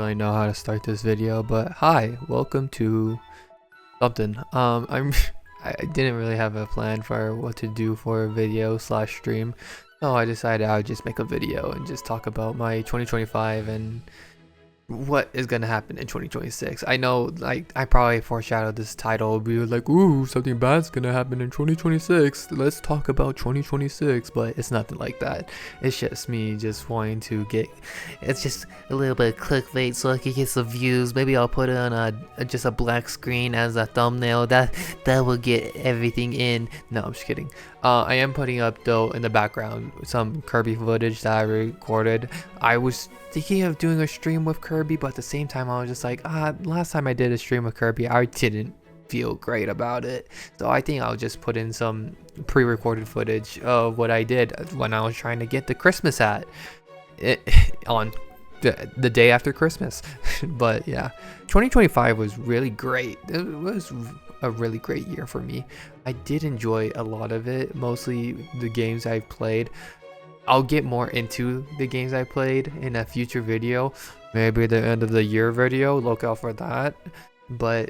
really know how to start this video, but hi, welcome to something. I didn't really have a plan for what to do for a video slash stream, so I decided I would just make a video and just talk about my 2025 and what is gonna happen in 2026. I know, like, I probably foreshadowed this title. We were like, ooh, something bad's gonna happen in 2026. Let's talk about 2026, but it's nothing like that. It's just me just wanting to get, it's just a little bit of clickbait so I can get some views. Maybe I'll put it on just a black screen as a thumbnail. That will get everything in. No, I'm just kidding. I am putting up, though, in the background some Kirby footage that I recorded. I was thinking of doing a stream with Kirby, but at the same time I was just like, last time I did a stream with Kirby, I didn't feel great about it. So I think I'll just put in some pre-recorded footage of what I did when I was trying to get the Christmas hat on the day after Christmas. But yeah, 2025 was really great. It was a really great year for me. I did enjoy a lot of it, mostly the games I've played. I'll get more into the games I played in a future video, maybe the end of the year video. Look out for that. But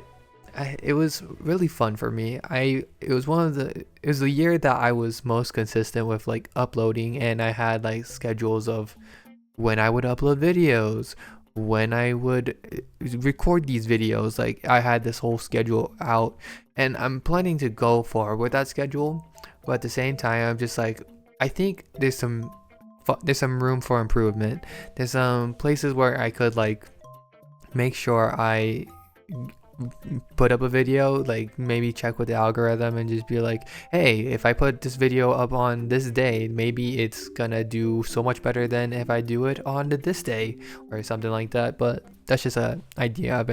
it was really fun for me. It was the year that I was most consistent with like uploading, and I had like schedules of when I would upload videos, when I would record these videos. Like, I had this whole schedule out, and I'm planning to go forward with that schedule. But at the same time, I'm just like, I think there's some room for improvement. There's some places where I could like make sure I put up a video, like maybe check with the algorithm and just be like, hey, if I put this video up on this day, maybe it's gonna do so much better than if I do it on this day or something like that. But that's just an idea I've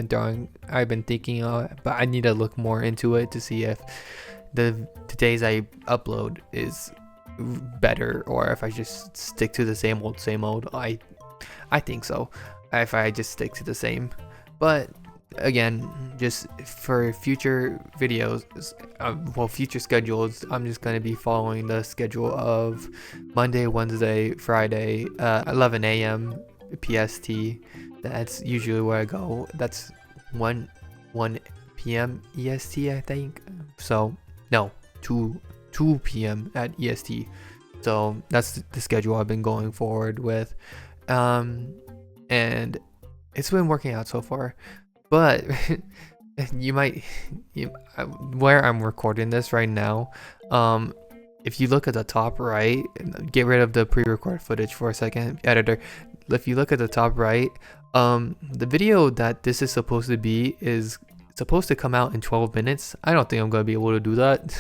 been thinking of, but I need to look more into it to see if the days I upload is better, or if I just stick to the same old. I think so, if I just stick to the same. But again, just for future videos, future schedules, I'm just going to be following the schedule of Monday, Wednesday, Friday, 11 a.m. PST. That's usually where I go. That's 1 p.m. EST, I think. So no, 2 p.m. at EST. So that's the schedule I've been going forward with, and it's been working out so far. But where I'm recording this right now, if you look at the top right, get rid of the pre-record footage for a second, editor. If you look at the top right, the video that this is supposed to be is supposed to come out in 12 minutes. I don't think I'm gonna be able to do that.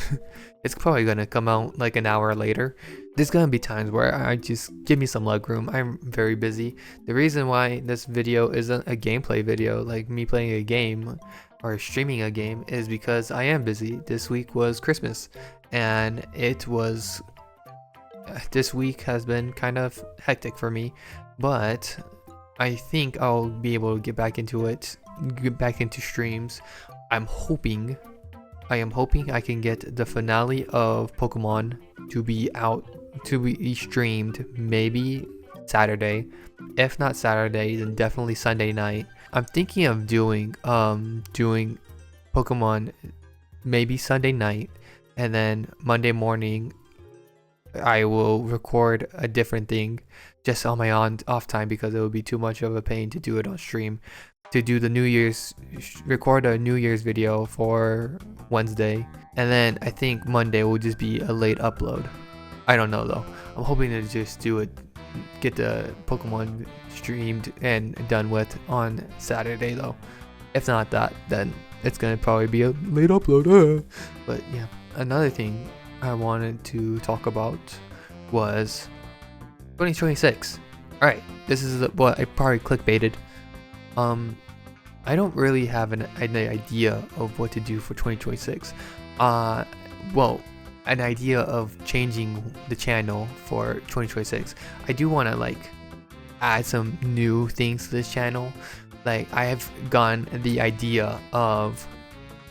It's probably gonna come out like an hour later. There's gonna be times where I just give me some leg room. I'm very busy. The reason why this video isn't a gameplay video, like me playing a game or streaming a game, is because I am busy. This week was Christmas, and this week has been kind of hectic for me, but I think I'll be able to get back into streams. I am hoping I can get the finale of Pokemon to be streamed maybe Saturday. If not Saturday, then definitely Sunday night. I'm thinking of doing Pokemon maybe Sunday night, and then Monday morning I will record a different thing just on my off time, because it would be too much of a pain to do it on stream. To do the record a New Year's video for Wednesday, and then I think Monday will just be a late upload. I don't know though. I'm hoping to just get the Pokemon streamed and done with on Saturday though. If not that, then it's gonna probably be a late upload. But yeah, another thing I wanted to talk about was 2026. Alright, this is what I probably clickbaited. I don't really have an idea of what to do for 2026. Well, an idea of changing the channel for 2026. I do want to like add some new things to this channel. Like, I have gotten the idea of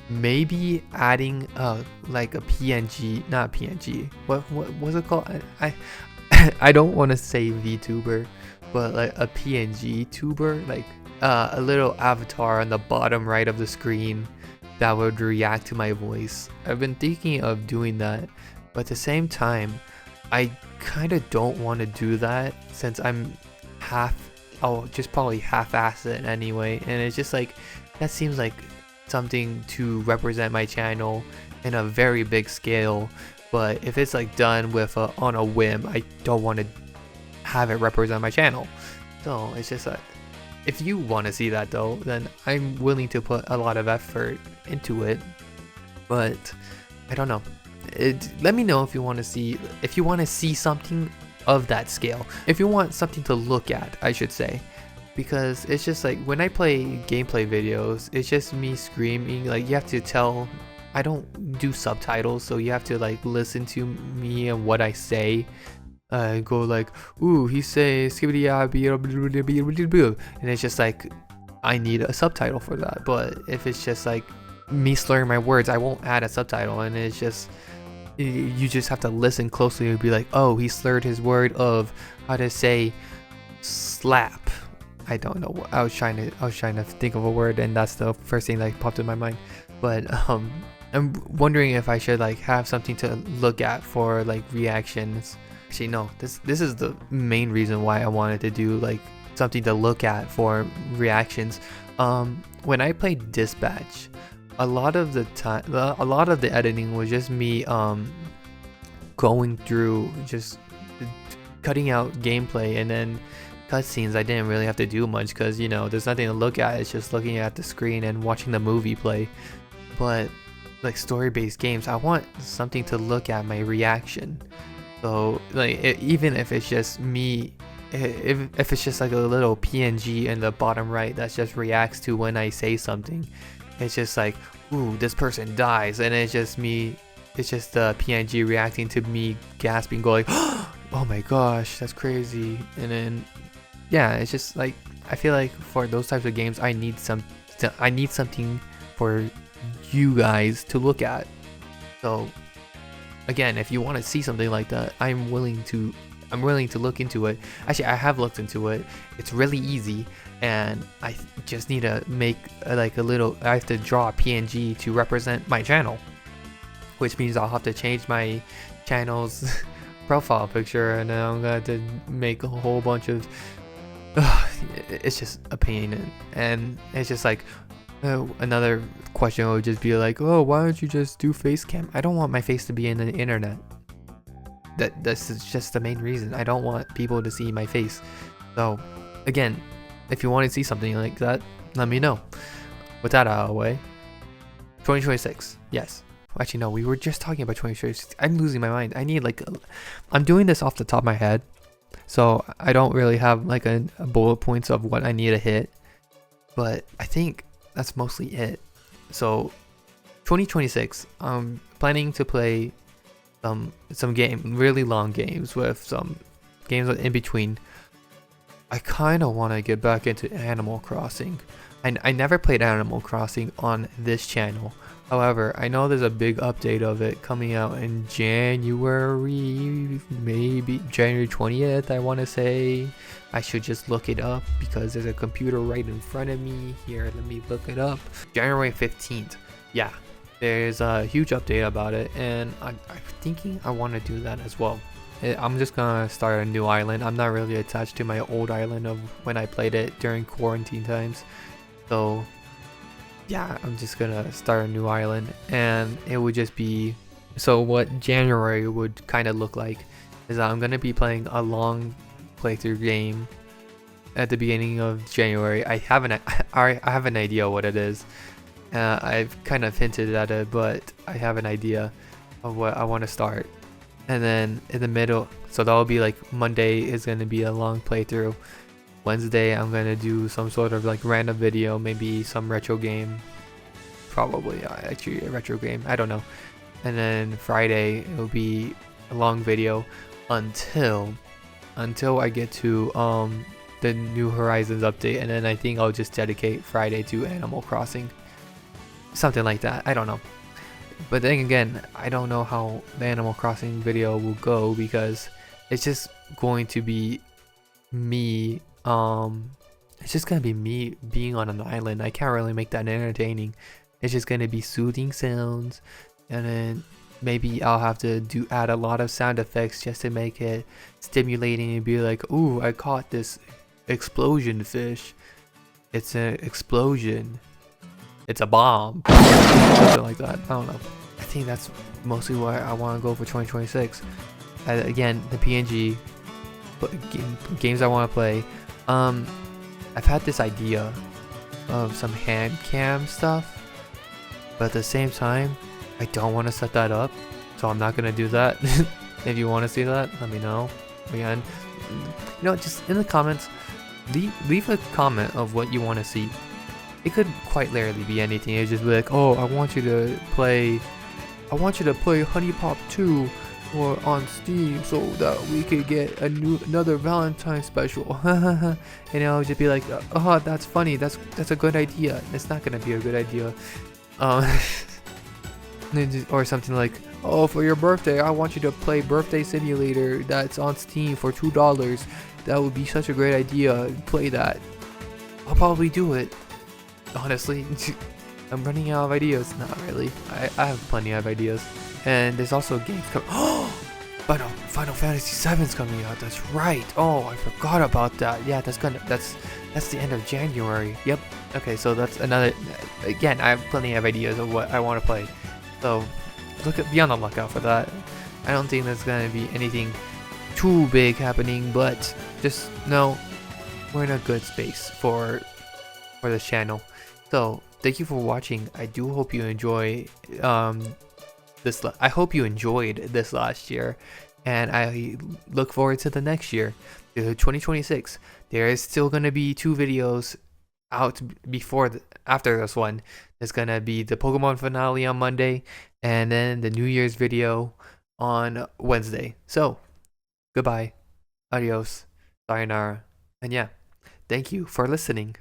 maybe adding like a PNG, not PNG. What was it called? I don't want to say VTuber, but like a PNG tuber, like a little avatar on the bottom right of the screen that would react to my voice. I've been thinking of doing that, but at the same time, I kind of don't want to do that since I'll just probably half-ass it anyway, and it's just like, that seems like something to represent my channel in a very big scale. But if it's like done with on a whim, I don't want to have it represent my channel. So it's just if you want to see that though, then I'm willing to put a lot of effort into it. But I don't know. Let me know if you want to see something of that scale. If you want something to look at, I should say. Because it's just like when I play gameplay videos, it's just me screaming. Like, you have to tell, I don't do subtitles, so you have to like listen to me and what I say. Go like, ooh, he says skibidi, and it's just like, I need a subtitle for that. But if it's just like me slurring my words, I won't add a subtitle, and it's just, you just have to listen closely and be like, oh, he slurred his word of how to say slap. I don't know what I was trying to think of a word, and that's the first thing that popped in my mind. But I'm wondering if I should like have something to look at for like reactions. Actually, no, this is the main reason why I wanted to do like something to look at for reactions. When I played Dispatch, a lot of the time, a lot of the editing was just me going through, just cutting out gameplay, and then cutscenes. I didn't really have to do much because, you know, there's nothing to look at. It's just looking at the screen and watching the movie play. But like story-based games, I want something to look at, my reaction. So like even if it's just me, if it's just like a little PNG in the bottom right that just reacts to when I say something, it's just like, ooh, this person dies, and it's just me, it's just the PNG reacting to me gasping, going, oh my gosh, that's crazy. And then yeah, it's just like, I feel like for those types of games, I need something for you guys to look at. So again, if you want to see something like that, I'm willing to look into it. Actually, I have looked into it. It's really easy, and I just need to make like a little, I have to draw a PNG to represent my channel, which means I'll have to change my channel's profile picture, and then I'm going to make a whole bunch of it's just a pain. And it's just like, another question would just be like, oh, why don't you just do face cam? I don't want my face to be in the internet. That's just the main reason. I don't want people to see my face. So again, if you want to see something like that, let me know. With that out of the way, 2026, yes. Actually, no, we were just talking about 2026. I'm losing my mind. I need like I'm doing this off the top of my head, so I don't really have like a bullet points of what I need to hit, but I think that's mostly it. So 2026, I'm planning to play some really long games with some games in between. I kind of want to get back into Animal Crossing. I never played Animal Crossing on this channel. However, I know there's a big update of it coming out in January, maybe January 20th, I want to say. I should just look it up because there's a computer right in front of me. Here, let me look it up. January 15th. Yeah, there's a huge update about it, and I'm thinking I want to do that as well. I'm just gonna start a new island. I'm not really attached to my old island of when I played it during quarantine times. So yeah, I'm just gonna start a new island, and it would just be, so what January would kind of look like is I'm gonna be playing a long playthrough game at the beginning of January. I have an idea what it is. I've kind of hinted at it, but I have an idea of what I want to start. And then in the middle, so that'll be like Monday is going to be a long playthrough. Wednesday I'm going to do some sort of like random video, maybe some retro game, probably actually a retro game, I don't know. And then Friday it'll be a long video until I get to the New Horizons update, and then I think I'll just dedicate Friday to Animal Crossing, something like that. I don't know. But then again, I don't know how the Animal Crossing video will go because it's just going to be me it's just gonna be me being on an island. I can't really make that entertaining. It's just gonna be soothing sounds, and then maybe I'll have to add a lot of sound effects just to make it stimulating and be like, ooh, I caught this explosion fish. It's an explosion. It's a bomb. Something like that. I don't know. I think that's mostly what I want to go for 2026. Again, the PNG games I want to play. I've had this idea of some hand cam stuff, but at the same time, I don't want to set that up, so I'm not gonna do that. If you want to see that, let me know. Again, just in the comments, leave a comment of what you want to see. It could quite literally be anything. It's just be like, oh, I want you to play Honey Pop 2 or on Steam so that we could get another Valentine special. And I'll just be like, oh, that's funny. That's a good idea. It's not gonna be a good idea. Or something like, oh, for your birthday, I want you to play Birthday Simulator that's on Steam for $2. That would be such a great idea. Play that. I'll probably do it. Honestly, I'm running out of ideas. Not really. I have plenty of ideas. And there's also games coming. Oh, Final Fantasy 7's coming out. That's right. Oh, I forgot about that. Yeah, that's the end of January. Yep. Okay, so that's another. Again, I have plenty of ideas of what I want to play. So be on the lookout for that. I don't think there's gonna be anything too big happening, but just know we're in a good space for this channel. So thank you for watching. I do hope you enjoy I hope you enjoyed this last year, and I look forward to the next year, 2026. There is still gonna be 2 videos out after this one. There's gonna be the Pokemon finale on Monday, and then the New Year's video on Wednesday. So goodbye, adios, sayonara, and yeah, thank you for listening.